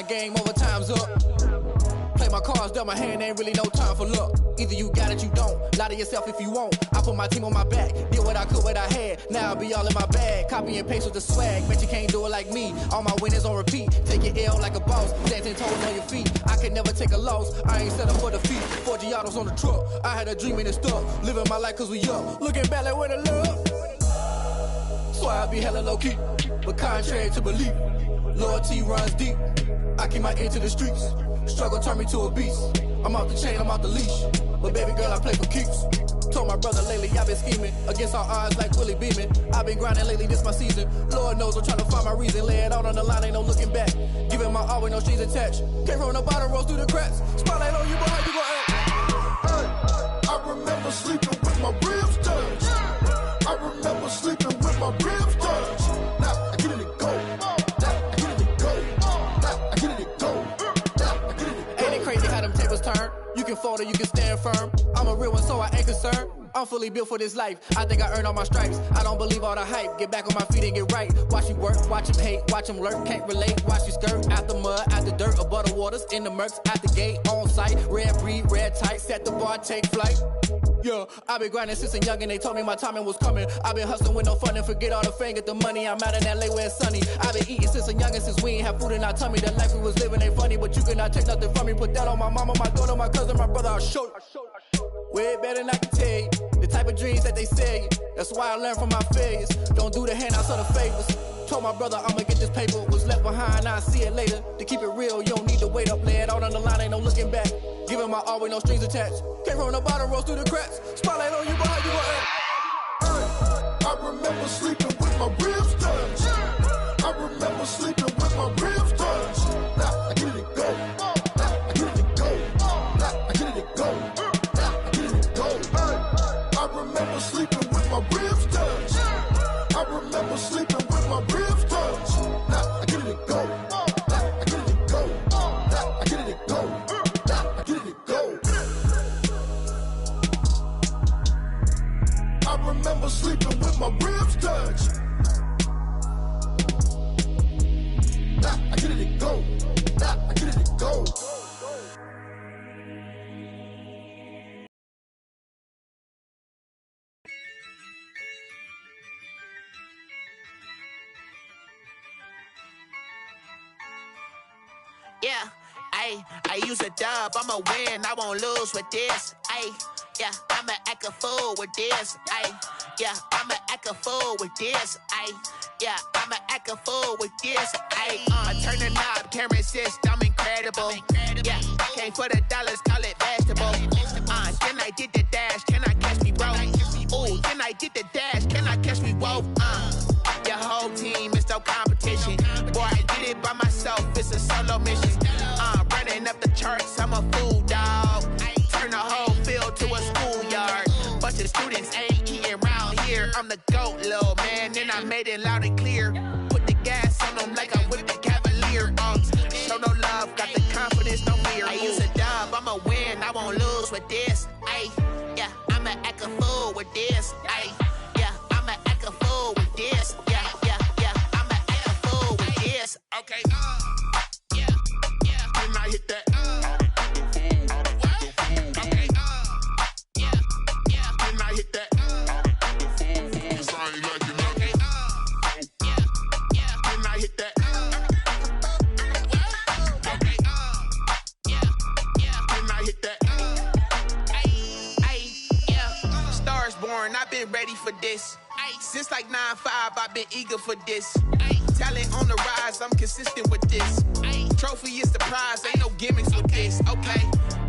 game over, time's up. Play my cards, dealt my hand, ain't really no time for luck. Either you got it, you don't. Lie to yourself if you won't. I put my team on my back, did what I could, what I had. Now I'll be all in my bag, copy and paste with the swag. Bet you can't do it like me. All my winners on repeat. Take your L like a boss, stand 10 toes on your feet. I can never take a loss, I ain't set up for defeat. 4 Giottos on the truck, I had a dream and it stuck. Living my life cause we up, looking back like where the love. So I be hella low key, but contrary to belief, loyalty runs deep. I keep my ear to the streets. Struggle turned me to a beast. I'm off the chain, I'm off the leash. But baby girl, I play for keeps. Told my brother lately, I've been scheming against all odds like Willie Beeman. I've been grinding lately, this my season. Lord knows I'm trying to find my reason. Lay it out on the line, ain't no looking back. Giving my all with no strings attached. Came from the bottom, rose through the cracks. Spotlight on you, boy, how you gon' act? Hey, I remember sleeping with my ribs touched. I remember sleeping with my ribs touched. Now I get it and go. Now I get it and go. Now I get it and go. Ain't it crazy how them tables turn? You can fold or you can stand firm. I'm a real one, so I ain't concerned. I'm fully built for this life. I think I earned all my stripes. I don't believe all the hype. Get back on my feet and get right. Watch you work, watch him hate, watch him lurk. Can't relate, watch you skirt. Out the mud, out the dirt, above the waters, in the murks, out the gate, on site. Red breed, red tight, set the bar, take flight. Yeah, I been grinding since a youngin', they told me my timing was coming. I been hustling with no fun and forget all the fame, get the money. I'm out in LA where it's sunny. I been eating since a youngin', since we ain't have food in our tummy. The life we was living ain't funny, but you cannot take nothing from me. Put that on my mama, my daughter, my cousin, my brother, I'll show you. Way better than I can tell you. The type of dreams that they sell you. That's why I learned from my failures. Don't do the handouts or the favors. Told my brother I'ma get this paper. Was left behind, I'll see it later. To keep it real, you don't need to wait up. Lay it out on the line, ain't no looking back. Giving my all with no strings attached. Came from the bottom, rose through the cracks. Spotlight on you, boy, how you gon' act? I remember sleeping with my ribs touched. I remember sleeping with my ribs touched. Now I get it and go. Now I get it and go. Now I get it and go. Now I get it and go. I remember sleeping with my ribs touched. I remember sleeping with my ribs touched. Now I get it and go. Now I get it and go. Now I get it and go. Now I get it and go. I remember sleeping with my ribs touched. Now I get it and go. Now I get it and go. Yeah, I use a dub, I'ma win, I won't lose with this. Yeah, I'ma act a fool with this. Yeah, I'ma act a fool with this. Yeah, I'ma act a fool with this. I turn the knob, can't resist, I'm incredible. Yeah, came for the dollars, call it vegetable. Then I did the dash, can I catch me, bro? Ooh, then I did the dash, can I catch me, whoa? Your whole team is no competition. Boy, I did it by myself, it's a solo mission. Running up the charts, I'm a fool, dog. Turn the whole field to a schoolyard. Bunch of students ain't eating round here. I'm the GOAT, little man, and I made it loud and clear. Put the gas on them like I'm with the Cavalier. Show no love, got the confidence, no fear. I use a dub, I'ma win, I won't lose with this. Yeah, I'ma act a fool with this. Yeah, I'ma act a fool with this. Yeah, I'ma act a fool with this. Okay, yeah, when I hit that. Okay, yeah, when I hit that. Cause I ain't like it, okay, yeah, when I hit that. Okay, yeah, when I hit that. Yeah, stars born, I've been ready for this. Since like 9-5, I've been eager for this. Talent on the rise, I'm consistent with this. Trophy is the prize, ain't no gimmicks with this. Okay,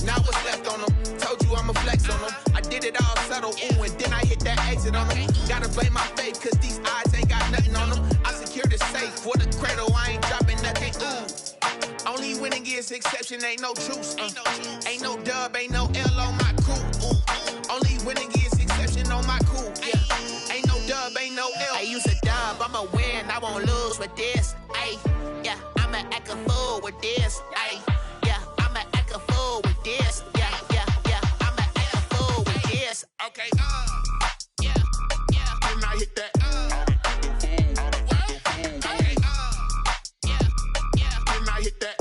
now what's left on them? Told you I'ma flex on them. I did it all subtle, ooh, and then I hit that exit on them. Gotta blame my faith, cause these eyes ain't got nothing on them. I secured the safe for the cradle, I ain't dropping nothing, ooh. Only winning is exception, ain't no truce. Ain't no dub, ain't no L on my crew. Ooh. Only winning is exception on my crew. Yeah, ain't no dub, ain't no L. I use a dub, I'ma win, I won't lose with this. Yeah, I'ma act a fool with this. Yeah, I'ma act a fool with this. Yeah, I'ma act a fool with this. Okay, yeah, when I hit that. Okay, yeah, when I hit that.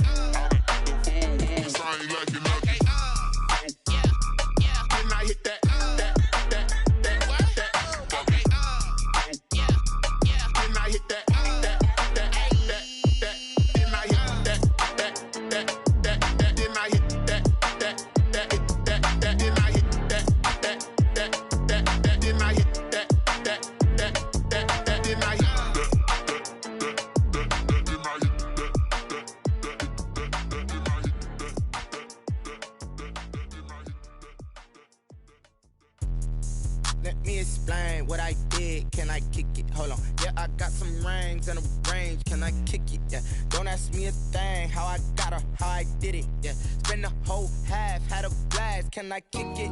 Let me explain what I did. Can I kick it? Hold on. Yeah, I got some rings and a range. Can I kick it? Yeah. Don't ask me a thing. How I got her, how I did it. Yeah. Spend the whole half, had a blast. Can I kick it?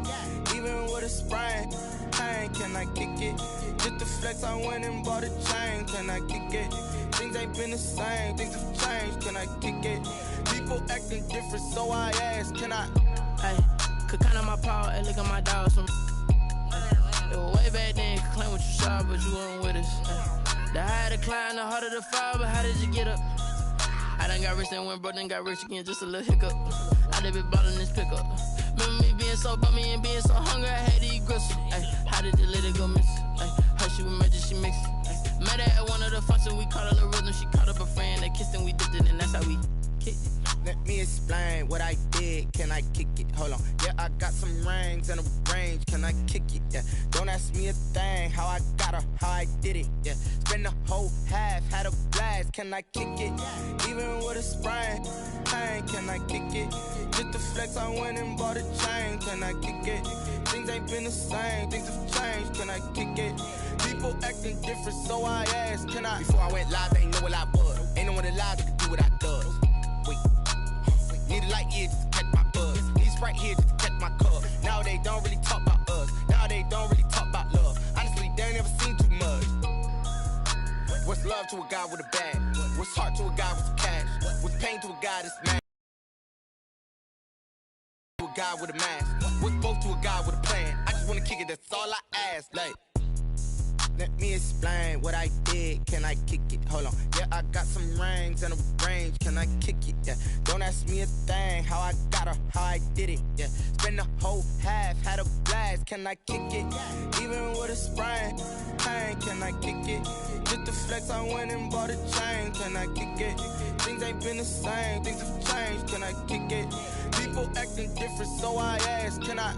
Even with a sprain. Pain, can I kick it? Just the flex, I went and bought a chain. Can I kick it? Things ain't been the same. Things have changed. Can I kick it? People acting different, so I ask. Can I? Hey, could count on my power and look at my dogs. It was way back then, could claim what you saw, but you weren't with us. The higher the climb, the harder the fall, but how did you get up? I done got rich and went broke, then got rich again, just a little hiccup. I done been ballin' this pickup. Remember me being so bummy and being so hungry, I had to eat gristle. How did you let it go miss? Her she was magic, she mixed it. Met her at one of the functions, we caught a little rhythm, she caught up a friend, they kissed and we dipped it, and that's how we kicked it. Let me explain what I did. Can I kick it? Hold on. Yeah, I got some rings and a range. Can I kick it? Yeah. Don't ask me a thing. How I got her, how I did it. Yeah. Spend the whole half, had a blast. Can I kick it? Even with a sprain. Pain, can I kick it? Just the flex, I went and bought a chain. Can I kick it? Things ain't been the same. Things have changed. Can I kick it? People acting different, so I ask. Can I? Before I went live, they ain't know what I was. Ain't no one alive that could do what I does. Wait. Need a light here just to catch my buzz. Need Sprite here just to catch my cup. Now they don't really talk about us. Now they don't really talk about love. Honestly, they ain't never seen too much. What's love to a guy with a bag? What's heart to a guy with some cash? What's pain to a guy that's mad? To a guy with a mask? What's both to a guy with a plan? I just wanna kick it, that's all I ask. Like, let me explain what I did. Can I kick it? Hold on. Yeah, I got some rings and a range. Can I kick it? Yeah. Don't ask me a thing. How I got her, how I did it. Yeah. Spend the whole half, had a blast. Can I kick it? Even with a sprain. Pain, can I kick it? Just the flex, I went and bought a chain. Can I kick it? Things ain't been the same. Things have changed. Can I kick it? People acting different, so I ask. Can I?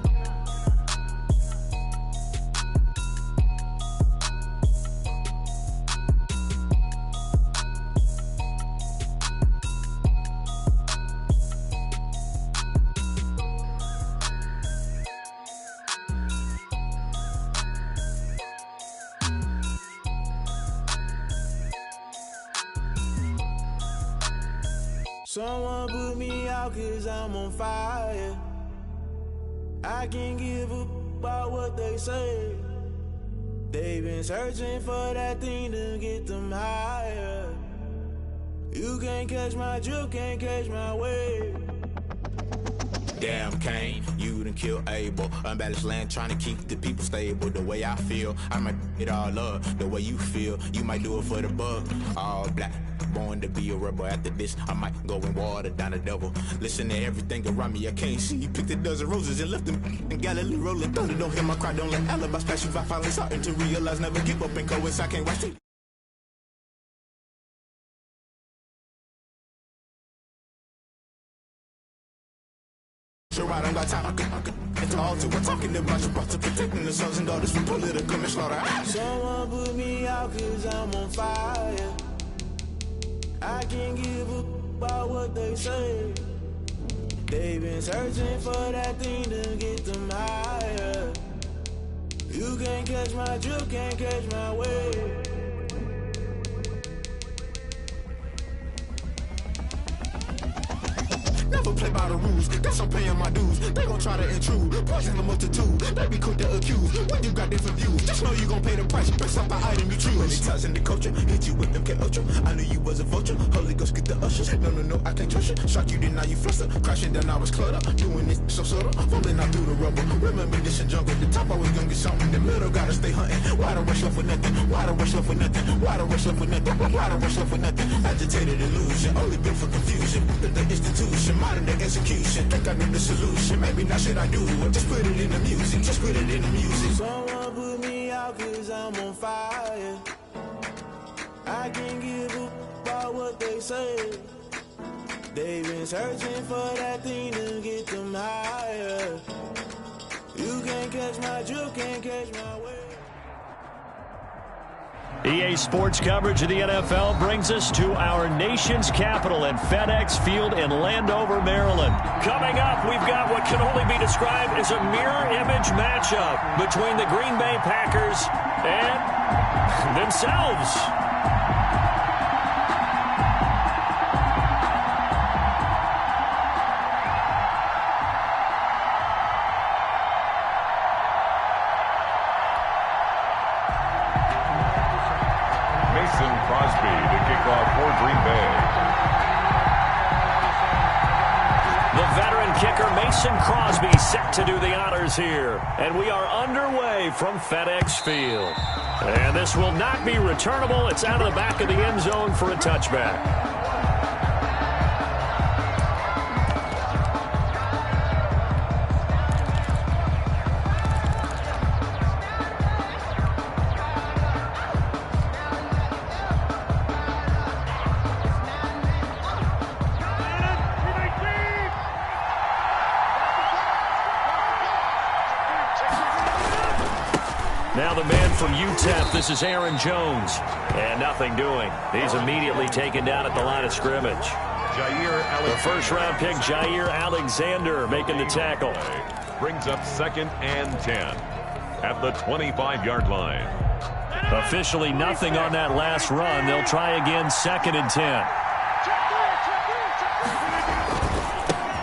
Someone put me out cause I'm on fire. I can't give up about what they say. They've been searching for that thing to get them higher. You can't catch my drift, can't catch my wave. Damn Kane, you done killed Abel. Unbalanced land trying to keep the people stable. The way I feel, I might it all up. The way you feel, you might do it for the buck. All black, born to be a rebel. After this, I might go and water down the devil. Listen to everything around me, I can't see. Picked a dozen roses and left them in Galilee rolling thunder. Don't hear my cry, don't let alibis pass you by. Finally starting to realize, never give up and coincide. I can't watch it. Sure, I don't got time. It's all to we're talking about you brought to protecting the sons and daughters from political manslaughter. Someone put me out cause I'm on fire. I can't give up about what they say. They've been searching for that thing to get them higher. You can't catch my drift, can't catch my wave. Never play by the rules, guess I'm paying my dues. They gon' try to intrude, poison the multitude. They be quick to accuse, when you got different views. Just know you gon' pay the price, based off the item you choose. Many times in the culture, hit you with them Ultra. I knew you was a vulture, Holy Ghost get the ushers. No, I can't trust you. Shock you, then now you fluster. Crashing down, I was cluttered. Doing this so subtle, falling out through the rubble. Remember this in jungle, the top I was gonna get something. The middle gotta stay hunting. Why the rush left for nothing? Why the rush left for nothing? Why the rush left for nothing? Why the rush left for nothing? Agitated illusion, only built for confusion. The institution, modern day execution. Think I know the solution. Maybe now should I do it? Just put it in the music. Just put it in the music. Someone put me out cause I'm on fire. I can't give up about what they say. They've been searching for that thing to get them higher. You can't catch my drift, can't catch my wave. EA Sports coverage of the NFL brings us to our nation's capital at FedEx Field in Landover, Maryland. Coming up, we've got what can only be described as a mirror image matchup between the Green Bay Packers and themselves. For Green Bay. The veteran kicker Mason Crosby set to do the honors here. And we are underway from FedEx Field. And this will not be returnable. It's out of the back of the end zone for a touchback. Now the man from UTEP, this is Aaron Jones. And nothing doing. He's immediately taken down at the line of scrimmage. The first-round pick, Jair Alexander, making the tackle. Brings up 2nd and 10 at the 25-yard line. Officially nothing on that last run. They'll try again 2nd and 10.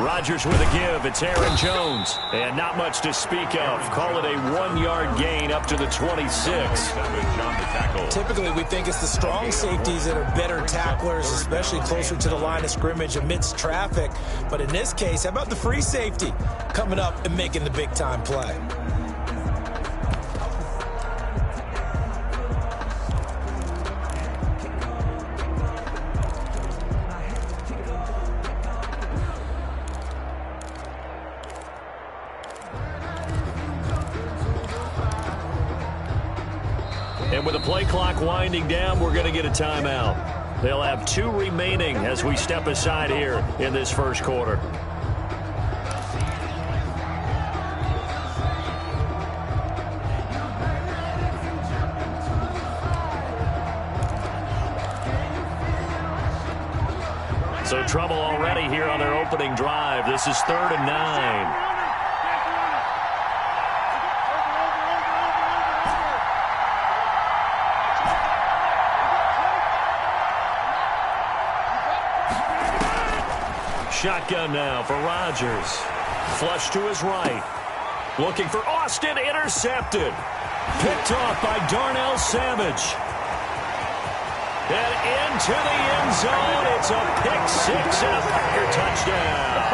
Rodgers with a give. It's Aaron Jones. And not much to speak of. Call it a 1-yard gain up to the 26. Typically, we think it's the strong safeties that are better tacklers, especially closer to the line of scrimmage amidst traffic. But in this case, how about the free safety coming up and making the big-time play? And with the play clock winding down, we're going to get a timeout. They'll have 2 remaining as we step aside here in this first quarter. So trouble already here on their opening drive. This is 3rd and 9. Shotgun now for Rodgers. Flush to his right. Looking for Austin. Intercepted. Picked off by Darnell Savage. And into the end zone. It's a pick 6 and a Packer touchdown.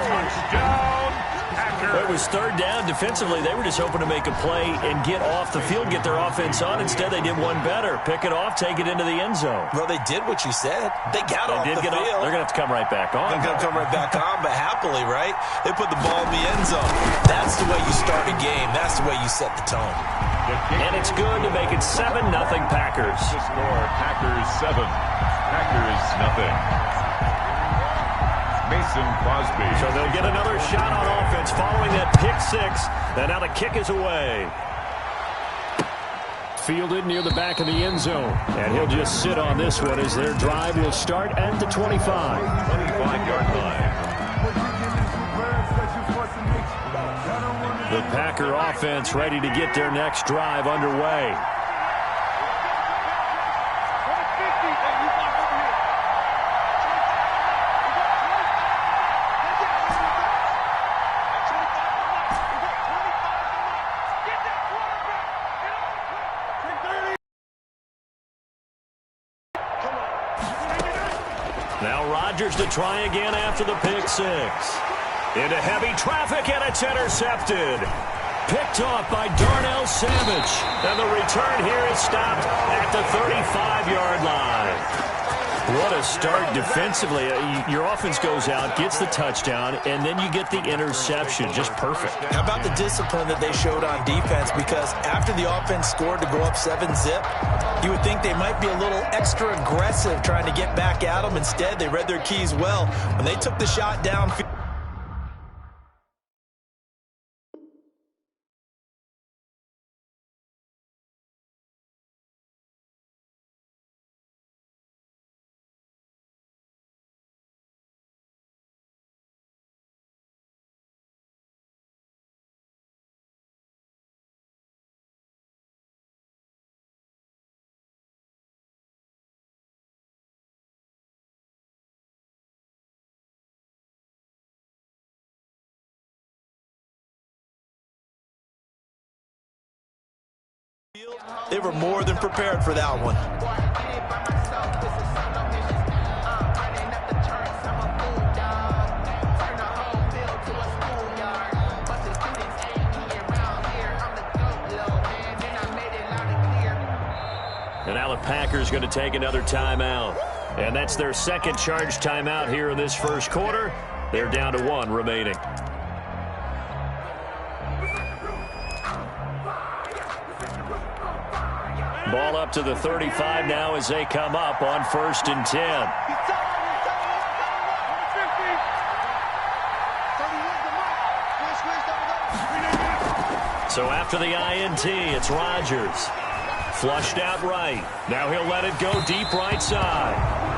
Touchdown, Packer. It was 3rd down. Defensively, they were just hoping to make a play and get off the field, get their offense on. Instead, they did one better. Pick it off, take it into the end zone. Well, they did what you said. They got off the field. They're going to have to come right back on. They're going to come right back on, but happily, right? They put the ball in the end zone. That's the way you start a game. That's the way you set the tone. And it's good to make it 7-0 Packers. The score, Packers 7, Packers nothing. Mason Crosby. So they'll get another shot on offense following that pick 6. And now the kick is away. Fielded near the back of the end zone. And he'll just sit on this one as their drive will start at the 25. 25-yard line. The Packer offense ready to get their next drive underway. Now Rodgers to try again after the pick 6. Into heavy traffic, and it's intercepted. Picked off by Darnell Savage. And the return here is stopped at the 35-yard line. What a start defensively. Your offense goes out, gets the touchdown, and then you get the interception. Just perfect. How about the discipline that they showed on defense? Because after the offense scored to go up 7-zip, you would think they might be a little extra aggressive trying to get back at them. Instead, they read their keys well. When they took the shot downfield, They were more than prepared for that one. And now the Packers going to take another timeout. And that's their second charge timeout here in this first quarter. They're down to 1 remaining. Ball up to the 35 now as they come up on 1st and 10. So after the INT, it's Rodgers. Flushed out right. Now he'll let it go deep right side.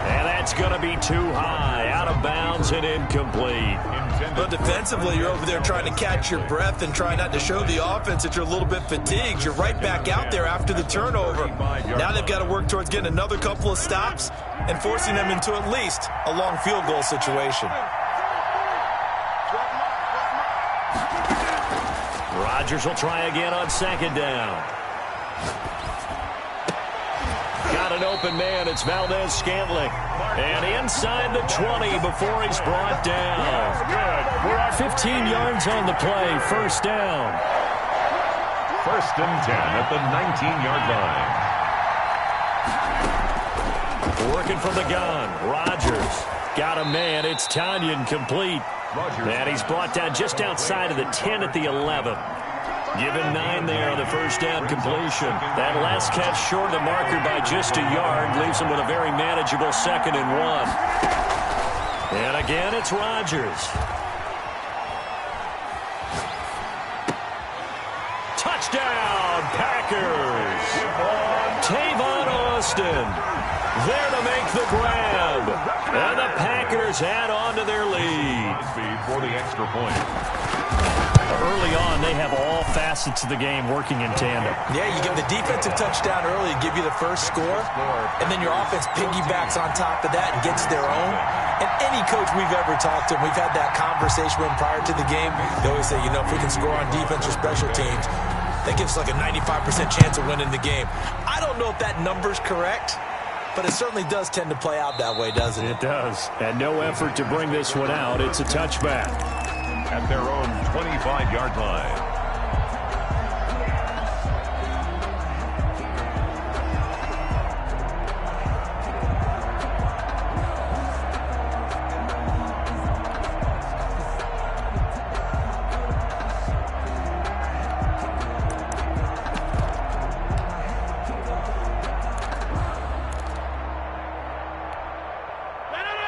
And that's going to be too high. Out of bounds and incomplete. But defensively, you're over there trying to catch your breath and try not to show the offense that you're a little bit fatigued. You're right back out there after the turnover. Now they've got to work towards getting another couple of stops and forcing them into at least a long field goal situation. Rodgers will try again on 2nd down. Got an open man. It's Valdez-Scantling. And inside the 20 before he's brought down. 15 yards on the play. 1st down. 1st and 10 at the 19-yard line. Working from the gun. Rodgers got a man. It's Tanyan complete. And he's brought down just outside of the 10 at the 11. Give him 9 there on the 1st down completion. That last catch short of the marker by just a yard leaves him with a very manageable 2nd and 1. And again, it's Rodgers. Touchdown, Packers. Tavon Austin there to make the grab. And the Packers add on to their lead. For the extra point. Early on, they have all facets of the game working in tandem. Yeah, you give the defensive touchdown early, give you the first score, and then your offense piggybacks on top of that and gets their own. And any coach we've ever talked to, we've had that conversation with prior to the game. They always say, you know, if we can score on defense or special teams, that gives us like a 95% chance of winning the game. I don't know if that number's correct, but it certainly does tend to play out that way, doesn't it? It does. And no effort to bring this one out. It's a touchback. At their own 25-yard line.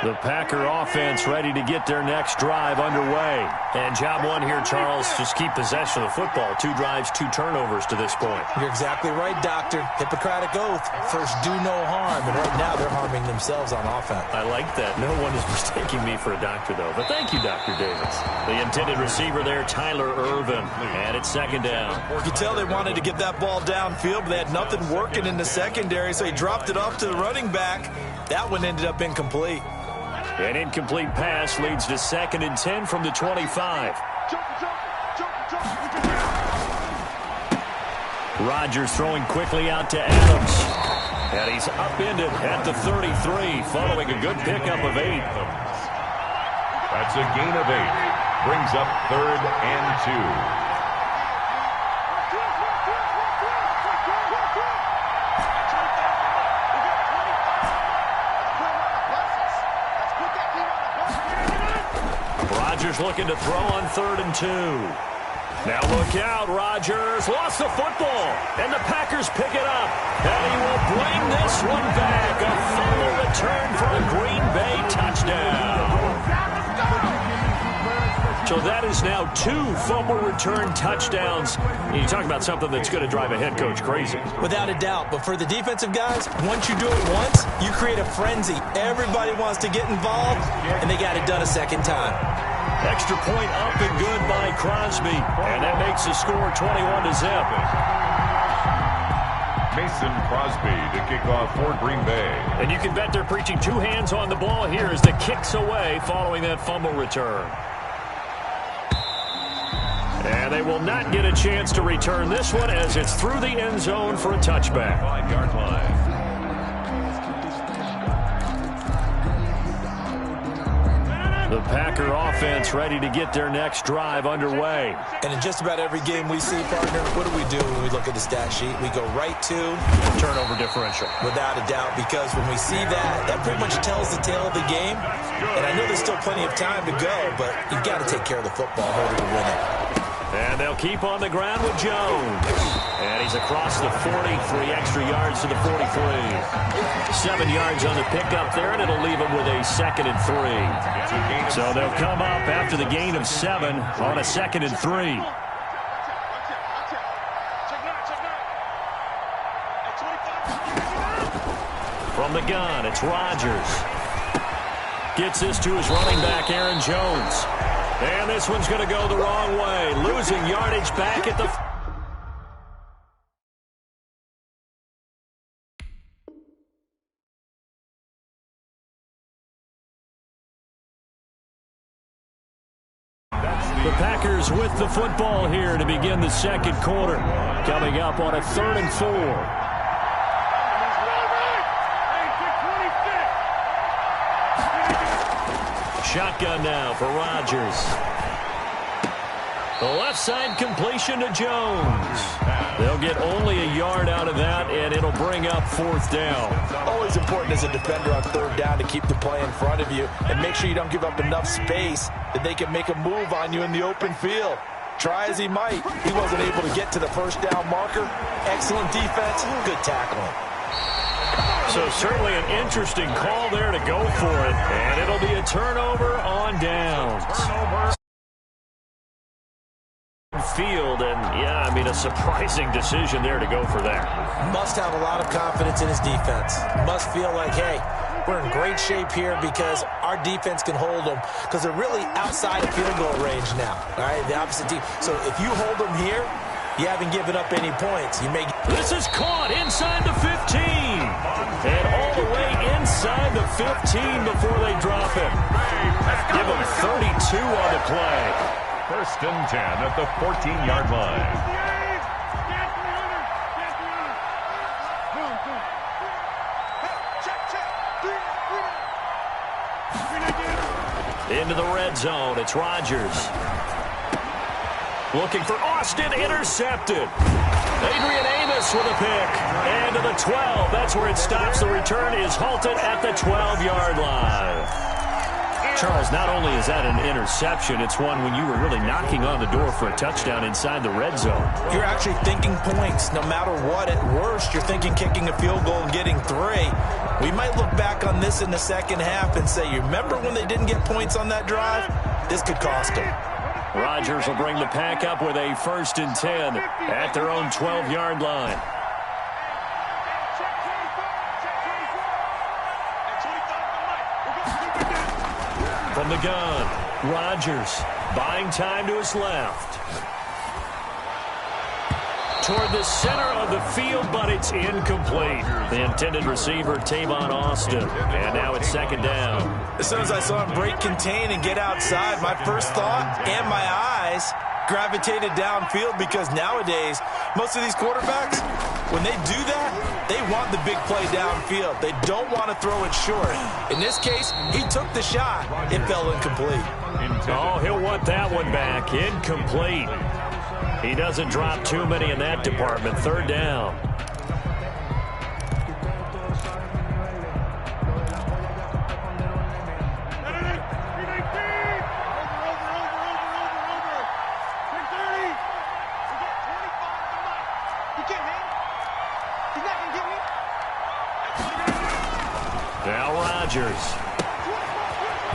The Packer offense ready to get their next drive underway. And job one here, Charles, just keep possession of the football. 2 drives, 2 turnovers to this point. You're exactly right, Doctor. Hippocratic oath. First, do no harm. And right now, they're harming themselves on offense. I like that. No one is mistaking me for a doctor, though. But thank you, Dr. Davis. The intended receiver there, Tyler Irvin. And it's 2nd down. You could tell they wanted to get that ball downfield, but they had nothing working in the secondary, so he dropped it off to the running back. That one ended up incomplete. An incomplete pass leads to 2nd and 10 from the 25. Rodgers throwing quickly out to Adams. And he's upended at the 33 following a good pickup of 8. That's a gain of 8. Brings up 3rd and 2. Rodgers looking to throw on 3rd and 2. Now look out, Rodgers lost the football, and the Packers pick it up, and he will bring this one back. A fumble return for a Green Bay touchdown. So that is now 2 fumble return touchdowns. You talk about something that's going to drive a head coach crazy. Without a doubt, but for the defensive guys, once you do it once, you create a frenzy. Everybody wants to get involved, and they got it done a second time. Extra point up and good by Crosby. And that makes the score 21-0. Mason Crosby to kick off for Green Bay. And you can bet they're preaching 2 hands on the ball here as the kick's away following that fumble return. And they will not get a chance to return this one as it's through the end zone for a touchback. 5-yard line. The Packer offense ready to get their next drive underway. And in just about every game we see, partner, what do we do when we look at the stat sheet? We go right to turnover differential. Without a doubt, because when we see that, that pretty much tells the tale of the game. And I know there's still plenty of time to go, but you've got to take care of the football in order to win it. And they'll keep on the ground with Jones. And he's across the 40, 3 extra yards to the 43. 7 yards on the pickup there, and it'll leave him with a 2nd and 3. So they'll come up after the gain of 7 on a 2nd and 3. From the gun, it's Rodgers. Gets this to his running back, Aaron Jones. And this one's going to go the wrong way. Losing yardage back at the... The Packers with the football here to begin the second quarter. Coming up on a 3rd and 4. Shotgun now for Rodgers. The left side completion to Jones. They'll get only a yard out of that, and it'll bring up 4th down. Always important as a defender on 3rd down to keep the play in front of you and make sure you don't give up enough space that they can make a move on you in the open field. Try as he might, he wasn't able to get to the 1st down marker. Excellent defense, good tackling. So certainly an interesting call there to go for it, and it'll be a turnover on downs. Field, and yeah, I mean, a surprising decision there to go for that. Must have a lot of confidence in his defense. Must feel like, hey, we're in great shape here because our defense can hold them, because they're really outside of field goal range now, all right, the opposite team. So if you hold them here, you haven't given up any points. You may. This is caught inside the 15. And all the way inside the 15 before they drop him. Give him 32 on the play. 1st and 10 at the 14-yard line. Into the red zone, it's Rodgers. Looking for Austin, intercepted. Adrian Amos with a pick. And to the 12, that's where it stops. The return is halted at the 12-yard line. Charles, not only is that an interception, it's one when you were really knocking on the door for a touchdown inside the red zone. You're actually thinking points. No matter what, at worst, you're thinking kicking a field goal and getting 3. We might look back on this in the second half and say, you remember when they didn't get points on that drive? This could cost them. Rodgers will bring the Pack up with a 1st and 10 at their own 12-yard line. From the gun, Rodgers buying time to his left. Toward the center of the field, but it's incomplete. The intended receiver, Tavon Austin. And now it's 2nd down. As soon as I saw him break contain and get outside, my first thought and my eyes gravitated downfield, because nowadays, most of these quarterbacks, when they do that, they want the big play downfield. They don't want to throw it short. In this case, he took the shot. It fell incomplete. Oh, he'll want that one back. Incomplete. He doesn't drop too many in that department. 3rd down. Now Rodgers.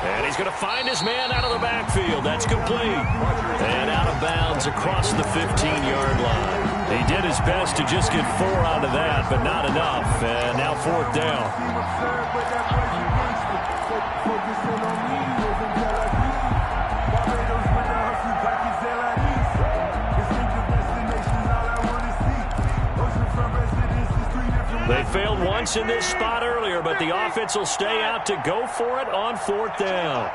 And he's going to find his man out of the backfield. That's complete. And out of bounds across the 15-yard line. He did his best to just get 4 out of that, but not enough. And now 4th down. They failed once in this spot earlier, but the offense will stay out to go for it on 4th down.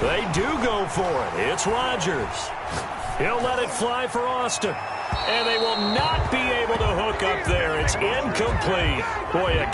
They do go for it. It's Rodgers. He'll let it fly for Austin. And they will not be able to hook up there. It's incomplete. Boy,